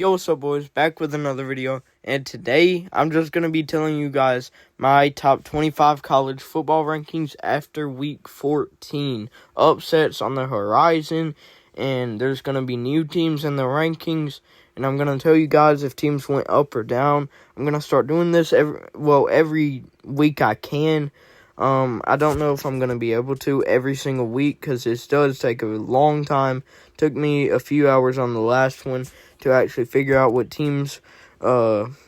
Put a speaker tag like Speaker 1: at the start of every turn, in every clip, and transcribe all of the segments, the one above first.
Speaker 1: Yo, what's up, boys? Back with another video, and today I'm just going to be telling you guys my top 25 college football rankings after week 14. Upsets on the horizon, and there's going to be new teams in the rankings, and I'm going to tell you guys if teams went up or down. I'm going to start doing this every week I can. I don't know if I'm going to be able to every single week because this does take a long time. Took me a few hours on the last one to actually figure out what teams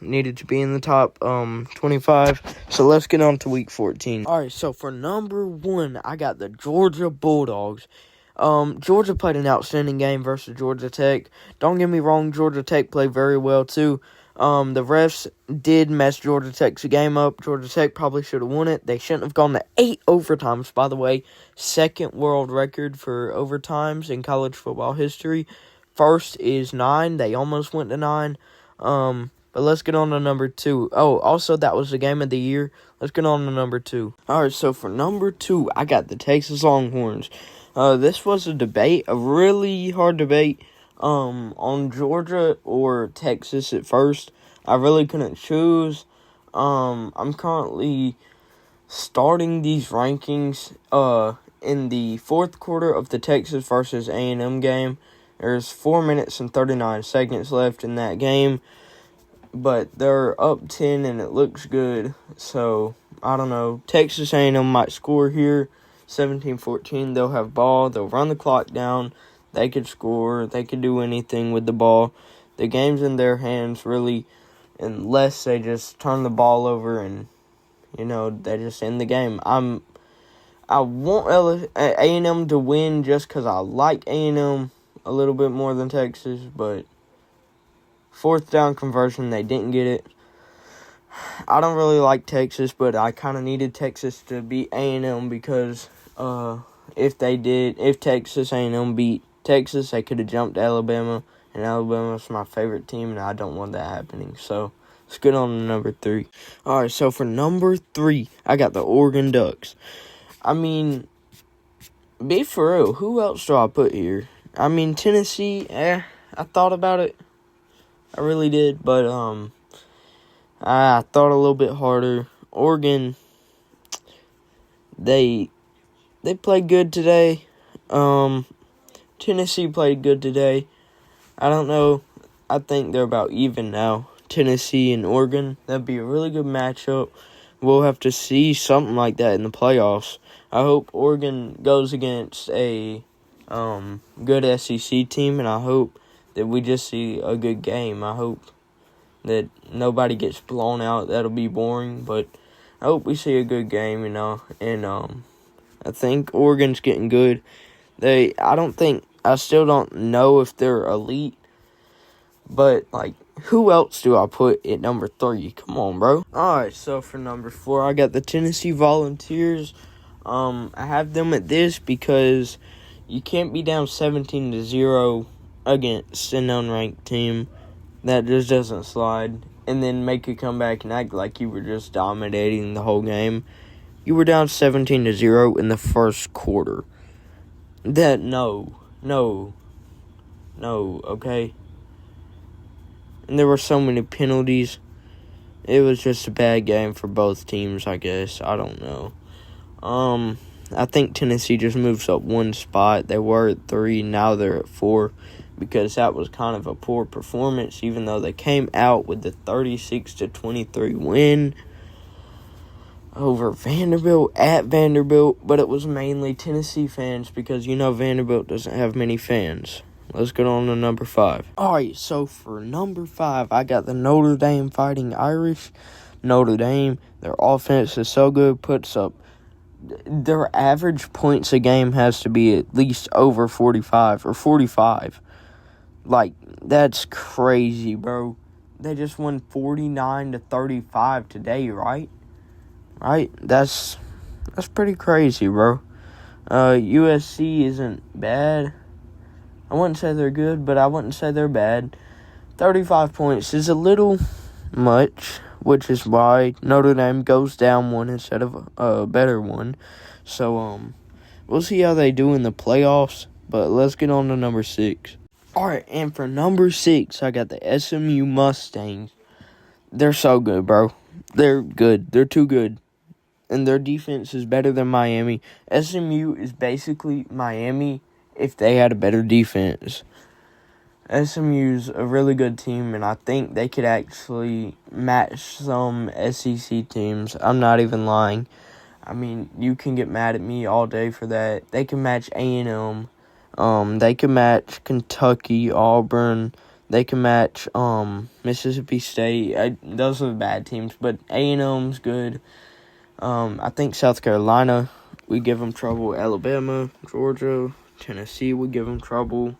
Speaker 1: needed to be in the top 25. So let's get on to week 14. All right, so for number 1, I got the Georgia Bulldogs. Georgia played an outstanding game versus Georgia Tech. Don't get me wrong, Georgia Tech played very well too. The refs did mess Georgia Tech's game up. Georgia Tech probably should have won it. They shouldn't have gone to 8 overtimes, by the way. Second world record for overtimes in college football history. First is 9. They almost went to 9. But let's get on to number 2. Oh, also, that was the game of the year. Let's get on to number 2. All right, so for number 2, I got the Texas Longhorns. This was a debate, a really hard debate, on Georgia or Texas at first. I really couldn't choose. I'm currently starting these rankings, in the fourth quarter of the Texas versus A&M game. There's 4 minutes and 39 seconds left in that game, but they're up 10 and it looks good. So, I don't know. Texas A&M might score here, 17-14. They'll have ball. They'll run the clock down. They could score. They could do anything with the ball. The game's in their hands, really, unless they just turn the ball over and, they just end the game. I want A&M to win just because I like A&M a little bit more than Texas, but fourth down conversion, they didn't get it. I don't really like Texas, but I kind of needed Texas to beat A&M because if Texas A&M beat Texas, they could have jumped Alabama, and Alabama's my favorite team, and I don't want that happening. So let's get on to number 3. All right, so for number 3, I got the Oregon Ducks. I mean, be for real, who else do I put here? I mean, Tennessee, I thought about it. I really did, but I thought a little bit harder. Oregon, they played good today. Tennessee played good today. I don't know. I think they're about even now. Tennessee and Oregon. That'd be a really good matchup. We'll have to see something like that in the playoffs. I hope Oregon goes against a good SEC team, and I hope that we just see a good game. I hope that nobody gets blown out. That'll be boring, but I hope we see a good game, and I think Oregon's getting good. I still don't know if they're elite, but, who else do I put at number 3? Come on, bro. Alright, so for number 4, I got the Tennessee Volunteers. I have them at this because you can't be down 17-0 against an unranked team. That just doesn't slide. And then make a comeback and act like you were just dominating the whole game. You were down 17-0 in the first quarter. No, okay? And there were so many penalties. It was just a bad game for both teams, I guess. I don't know. I think Tennessee just moves up one spot. They were at 3, now they're at 4, because that was kind of a poor performance, even though they came out with the 36-23 win over Vanderbilt at Vanderbilt, but it was mainly Tennessee fans because Vanderbilt doesn't have many fans. Let's get on to number 5. All right, so for number 5, I got the Notre Dame Fighting Irish. Notre Dame, their offense is so good, puts up their average points a game has to be at least over 45 or 45. That's crazy, bro. They just won 49-35 today, right? Right? That's pretty crazy, bro. USC isn't bad. I wouldn't say they're good, but I wouldn't say they're bad. 35 points is a little much, which is why Notre Dame goes down one instead of a better one. So, we'll see how they do in the playoffs, but let's get on to number 6. All right, and for number 6, I got the SMU Mustangs. They're so good, bro. They're good. They're too good. And their defense is better than Miami. SMU is basically Miami if they had a better defense. SMU's a really good team, and I think they could actually match some SEC teams. I'm not even lying. I mean, you can get mad at me all day for that. They can match A&M. They can match Kentucky, Auburn. They can match Mississippi State. Those are the bad teams, but A&M's good. I think South Carolina, we give them trouble. Alabama, Georgia, Tennessee, we give them trouble.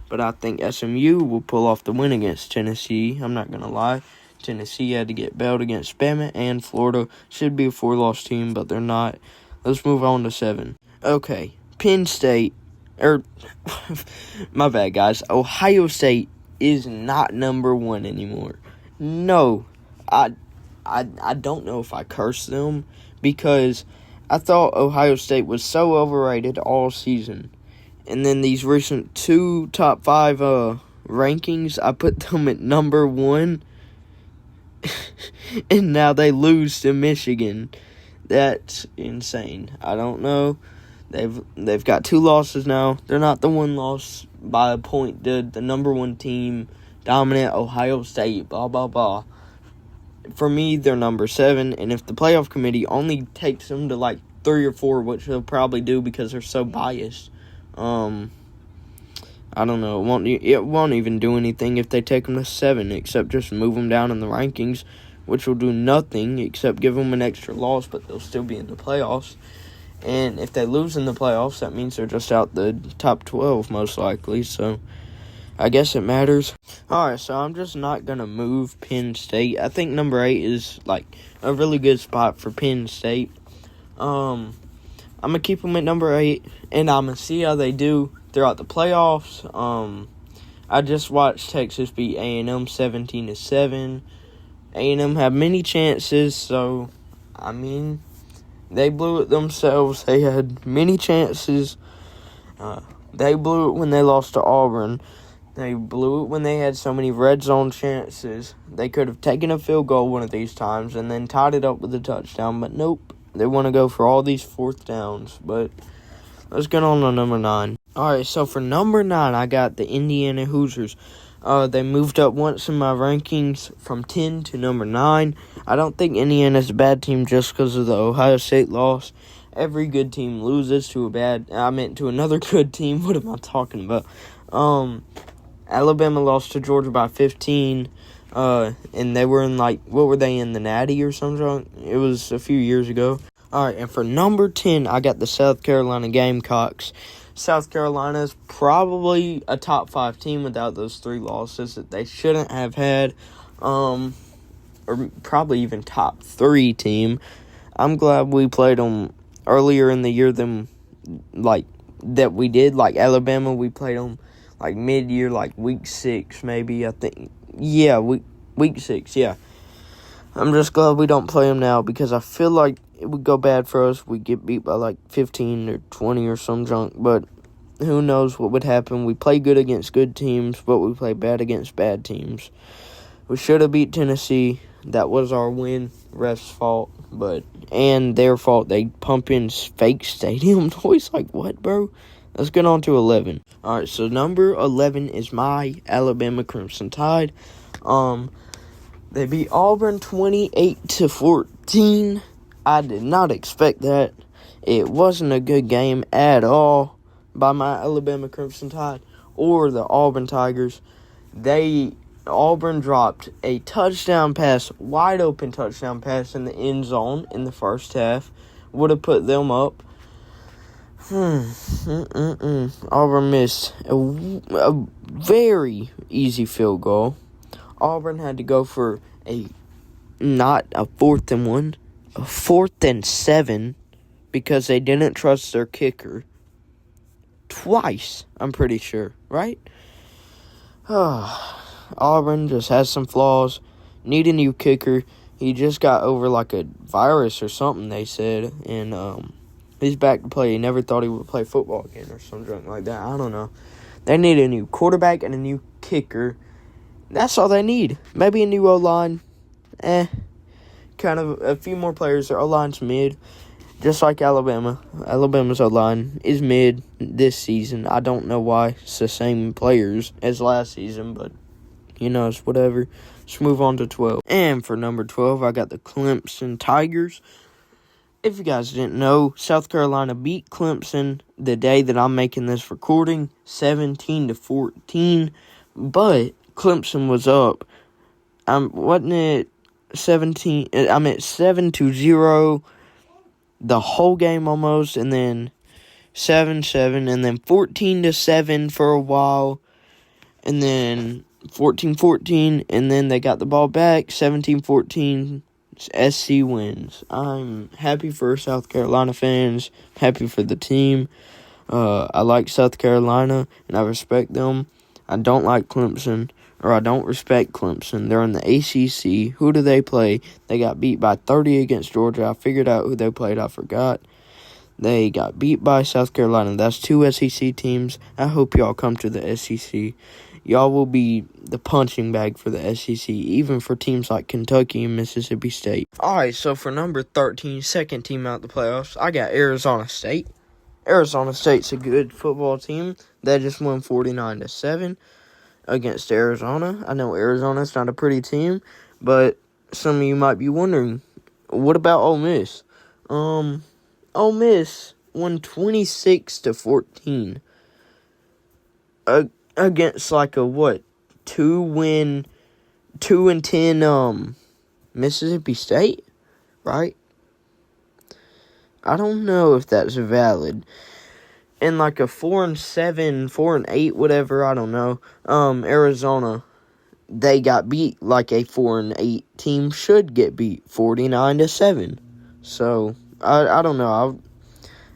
Speaker 1: But I think SMU will pull off the win against Tennessee. I'm not going to lie. Tennessee had to get bailed against Bama, and Florida should be a 4-loss team, but they're not. Let's move on to 7. Okay, Penn State. My bad, guys. Ohio State is not number 1 anymore. No, I don't know if I curse them because I thought Ohio State was so overrated all season. And then these recent 2 top 5 rankings, I put them at number 1. And now they lose to Michigan. That's insane. I don't know. They've got 2 losses now. They're not the 1 loss by a point. The number 1 team, dominant Ohio State, blah, blah, blah. For me, they're number 7. And if the playoff committee only takes them to like 3 or 4, which they'll probably do because they're so biased, I don't know. It won't even do anything if they take them to 7, except just move them down in the rankings, which will do nothing except give them an extra loss, but they'll still be in the playoffs. And if they lose in the playoffs, that means they're just out the top 12 most likely. So I guess it matters. All right, so I'm just not gonna move Penn State. I think number 8 is like a really good spot for Penn State. I'm gonna keep them at number 8, and I'm gonna see how they do throughout the playoffs. I just watched Texas beat A&M 17-7. A&M had many chances, so I mean, they blew it themselves. They had many chances. They blew it when they lost to Auburn. They blew it when they had so many red zone chances. They could have taken a field goal one of these times and then tied it up with a touchdown, but nope. They want to go for all these 4th downs, but let's get on to number 9. All right, so for number 9, I got the Indiana Hoosiers. They moved up once in my rankings from 10 to number 9. I don't think Indiana's a bad team just because of the Ohio State loss. Every good team loses to to another good team. What am I talking about? Alabama lost to Georgia by 15. And they were in what were they in, the Natty or something? It was a few years ago. All right, and for number 10, I got the South Carolina Gamecocks. South Carolina's probably a top 5 team without those 3 losses that they shouldn't have had. Or probably even top 3 team. I'm glad we played them earlier in the year than, that we did. Like Alabama, we played them, mid-year, week 6 maybe, I think. Yeah, week 6, yeah. I'm just glad we don't play them now because I feel like it would go bad for us. We get beat by 15 or 20 or some junk, but who knows what would happen. We play good against good teams, but we play bad against bad teams. We should have beat Tennessee. That was our win. Ref's fault, and their fault. They pump in fake stadium noise. What, bro? Let's get on to 11. All right, so number 11 is my Alabama Crimson Tide. They beat Auburn 28-14. I did not expect that. It wasn't a good game at all by my Alabama Crimson Tide or the Auburn Tigers. Auburn dropped a touchdown pass, wide open touchdown pass in the end zone in the first half. Would have put them up. Auburn missed a very easy field goal. Auburn had to go for not a 4th and 1, a 4th and 7, because they didn't trust their kicker. Twice, I'm pretty sure, right? Auburn just has some flaws. Need a new kicker. He just got over a virus or something, they said, and he's back to play. He never thought he would play football again or something like that. I don't know. They need a new quarterback and a new kicker. That's all they need. Maybe a new O-line. Kind of a few more players. Their O-line's mid. Just like Alabama. Alabama's O-line is mid this season. I don't know why. It's the same players as last season, but, it's whatever. Let's move on to 12. And for number 12, I got the Clemson Tigers. If you guys didn't know, South Carolina beat Clemson the day that I'm making this recording, 17-14. But Clemson was up. Wasn't it 17? I'm at 7-0 the whole game almost, and then 7-7, and then 14-7 for a while, and then 14-14, and then they got the ball back, 17-14. SC wins. I'm happy for South Carolina fans. Happy for the team. I like South Carolina, and I respect them. I don't like Clemson, or I don't respect Clemson. They're in the ACC. Who do they play? They got beat by 30 against Georgia. I figured out who they played. I forgot. They got beat by South Carolina. That's 2 SEC teams. I hope y'all come to the SEC. Y'all will be the punching bag for the SEC, even for teams like Kentucky and Mississippi State. All right, so for number 13, second team out the playoffs, I got Arizona State. Arizona State's a good football team. They just won 49-7 against Arizona. I know Arizona's not a pretty team, but some of you might be wondering, what about Ole Miss? Ole Miss won 26-14 against like a 2-10 Mississippi State, right? I don't know if that's valid. And like a 4-7, 4-8, whatever, I don't know. Arizona, they got beat like a 4-8 team should get beat, 49-7. So I don't know.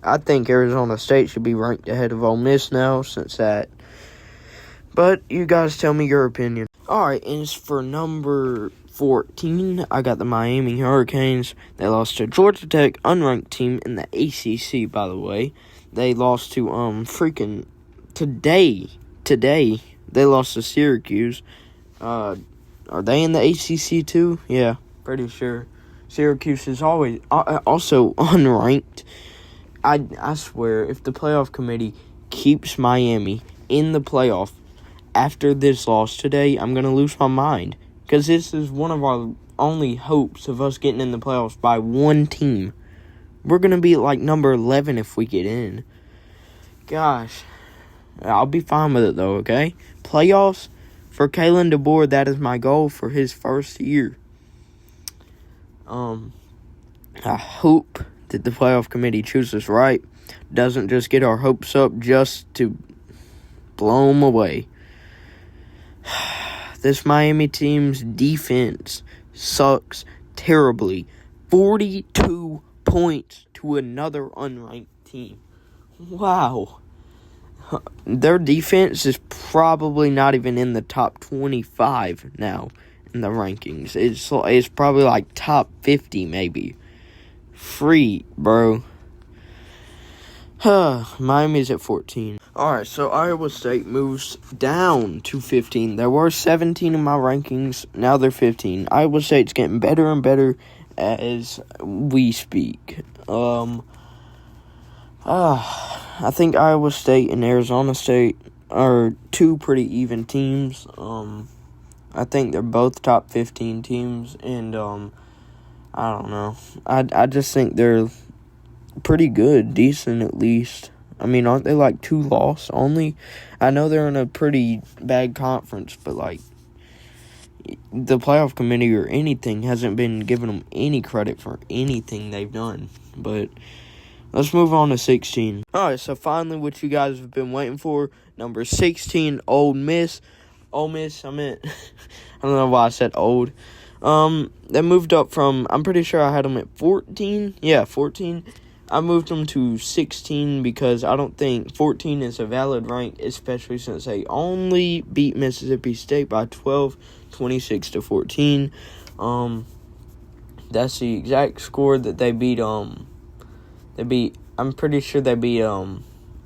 Speaker 1: I think Arizona State should be ranked ahead of Ole Miss now since that. But you guys tell me your opinion. All right, and it's for number 14. I got the Miami Hurricanes. They lost to Georgia Tech, unranked team in the ACC, by the way. They lost to today. They lost to Syracuse. Are they in the ACC too? Yeah, pretty sure. Syracuse is always also unranked. I swear, if the playoff committee keeps Miami in the playoff after this loss today, I'm going to lose my mind. Because this is one of our only hopes of us getting in the playoffs by one team. We're going to be like number 11 if we get in. Gosh. I'll be fine with it though, okay? Playoffs for Kalen DeBoer, that is my goal for his first year. I hope that the playoff committee chooses right. Doesn't just get our hopes up just to blow them away. This Miami team's defense sucks terribly. 42 points to another unranked team. Wow. Their defense is probably not even in the top 25 now in the rankings. It's probably like top 50 maybe. Free, bro. Miami's at 14. Alright, so Iowa State moves down to 15. There were 17 in my rankings. Now they're 15. Iowa State's getting better and better as we speak. I think Iowa State and Arizona State are two pretty even teams. I think they're both top 15 teams, and I don't know. I just think they're pretty good, decent at least. I mean, aren't they like 2 loss only? I know they're in a pretty bad conference, but like the playoff committee or anything hasn't been giving them any credit for anything they've done. But let's move on to 16. All right, so finally what you guys have been waiting for, number 16, Ole Miss. Ole Miss, I don't know why I said old. They moved up from, I'm pretty sure I had them at 14. Yeah, 14. I moved them to 16 because I don't think 14 is a valid rank, especially since they only beat Mississippi State by 12, 26-14. That's the exact score that they beat, I'm pretty sure they beat,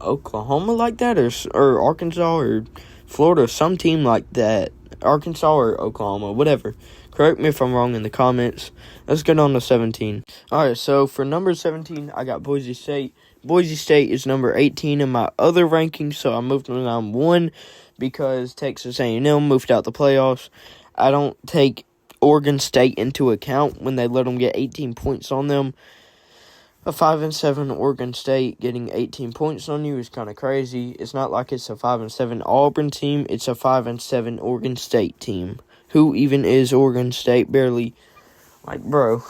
Speaker 1: Oklahoma like that, or Arkansas, or Florida, some team like that. Arkansas or Oklahoma, whatever. Correct me if I'm wrong in the comments. Let's get on to 17. All right, so for number 17, I got Boise State. Boise State is number 18 in my other rankings, so I moved them down 1 because Texas A&M moved out the playoffs. I don't take Oregon State into account when they let them get 18 points on them. A 5-7 Oregon State getting 18 points on you is kind of crazy. It's not like it's a 5-7 Auburn team. It's a 5-7 Oregon State team. Who even is Oregon State? Barely. Like, bro.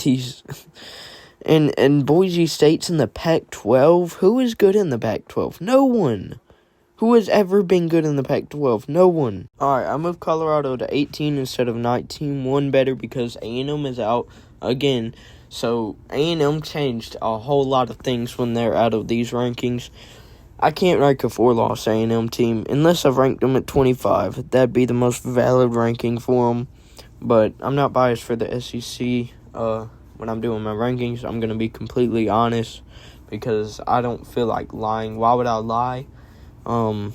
Speaker 1: These. And Boise State's in the Pac-12. Who is good in the Pac-12? No one. Who has ever been good in the Pac-12? No one. Alright, I moved Colorado to 18 instead of 19. One better because A&M is out again. So, A&M changed a whole lot of things when they're out of these rankings. I can't rank a 4-loss A&M team unless I've ranked them at 25. That'd be the most valid ranking for them. But I'm not biased for the SEC. When I'm doing my rankings, I'm going to be completely honest because I don't feel like lying. Why would I lie? I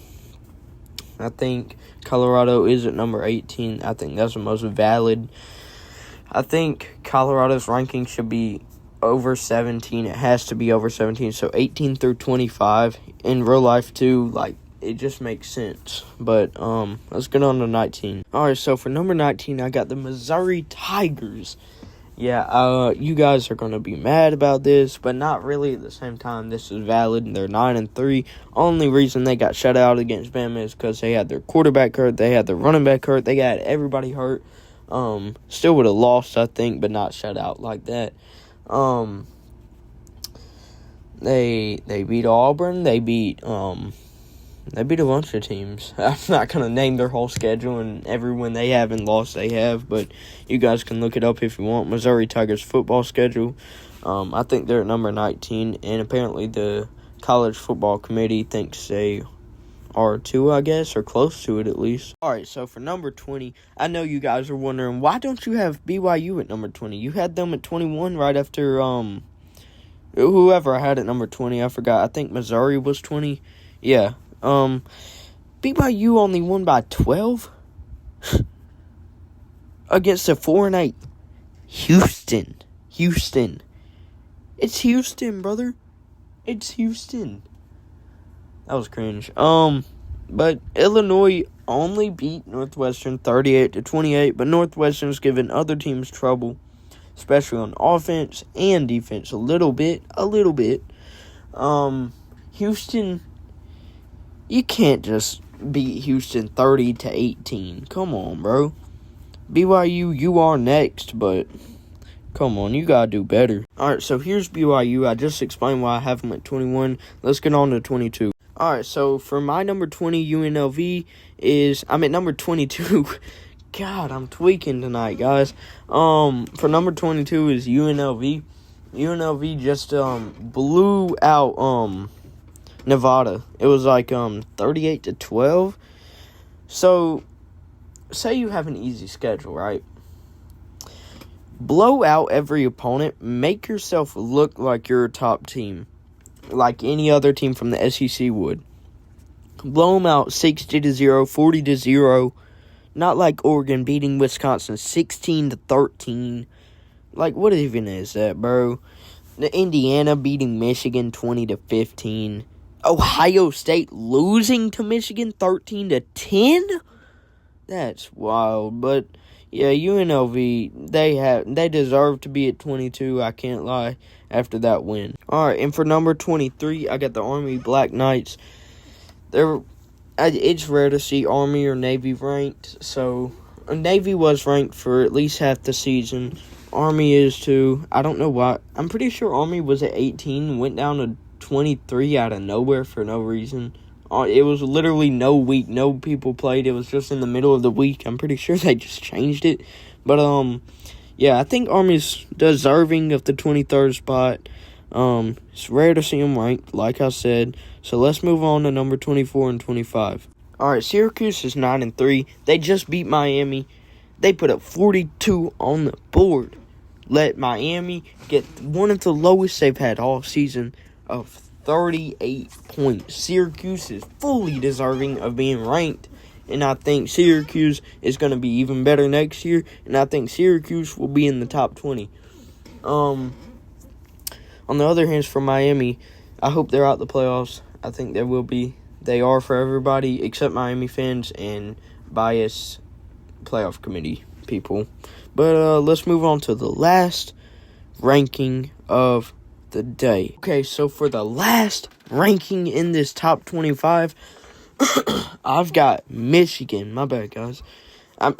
Speaker 1: think Colorado is at number 18. I think that's the most valid. I think Colorado's ranking should be over 17. It has to be over 17. So 18 through 25. In real life, too, like, it just makes sense. But, let's get on to 19. Alright, so for number 19, I got the Missouri Tigers. Yeah, you guys are going to be mad about this, but not really at the same time. This is valid. They're 9-3. Only reason they got shut out against Bama is because they had their quarterback hurt. They had their running back hurt. They got everybody hurt. Still would have lost, I think, but not shut out like that. They beat Auburn. They beat a bunch of teams. I'm not going to name their whole schedule and everyone they haven't lost they have, but you guys can look it up if you want. Missouri Tigers football schedule. I think they're at number 19, and apparently the college football committee thinks they are too, I guess, or close to it at least. Alright, so for number 20, I know you guys are wondering, why don't you have BYU at number 20? You had them at 21 right after, whoever I had at number 20, I forgot. I think Missouri was 20. Yeah. BYU only won by 12 against a 4-8 Houston. It's Houston, brother. It's Houston. That was cringe. But Illinois only beat Northwestern 38-28, but Northwestern's given other teams trouble, especially on offense and defense a little bit. Houston, you can't just beat Houston 30-18. Come on, bro. BYU, you are next, but come on, you gotta do better. Alright, so here's BYU. I just explained why I have them at 21. Let's get on to 22. Alright, so for my number 20, UNLV I'm at number 22. God, I'm tweaking tonight, guys. For number 22 is UNLV. UNLV just blew out Nevada. It was like 38-12. So say you have an easy schedule, right? Blow out every opponent. Make yourself look like you're a top team, like any other team from the SEC would. Blow them out 60-0, 40-0. Not like Oregon beating Wisconsin 16-13. Like, what even is that, bro? The Indiana beating Michigan 20-15. Ohio State losing to Michigan 13-10. That's wild. But yeah, UNLV, they deserve to be at 22. I can't lie. After that win. All right, and for number 23, I got the Army Black Knights. It's rare to see Army or Navy ranked, so Navy was ranked for at least half the season. Army is too. I don't know why. I'm pretty sure Army was at 18, went down to 23 out of nowhere for no reason. It was literally no week, no people played. It was just in the middle of the week. I'm pretty sure they just changed it. But, yeah, I think Army's deserving of the 23rd spot. It's rare to see them ranked, like I said. So let's move on to number 24 and 25. All right, Syracuse is 9-3. They just beat Miami. They put up 42 on the board. Let Miami get one of the lowest they've had all season of 38 points. Syracuse is fully deserving of being ranked, and I think Syracuse is going to be even better next year, and I think Syracuse will be in the top 20. On the other hand, for Miami, I hope they're out the playoffs. I think they will be. They are for everybody except Miami fans and biased playoff committee people. But let's move on to the last ranking of the day. Okay, so for the last ranking in this top 25, I've got Michigan. My bad, guys. I'm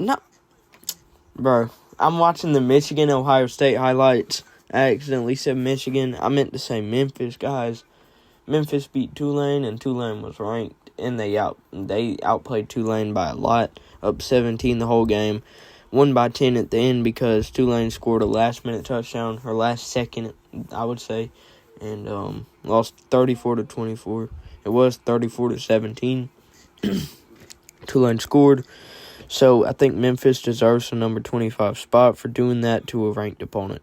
Speaker 1: watching the Michigan-Ohio State highlights. I accidentally said Michigan. I meant to say Memphis, guys. Memphis beat Tulane, and Tulane was ranked, and they outplayed Tulane by a lot, up 17 the whole game. Won by 10 at the end because Tulane scored a last-minute touchdown, or last second, I would say, and lost 34-24. It was 34-17. Tulane scored. So I think Memphis deserves the number 25 spot for doing that to a ranked opponent.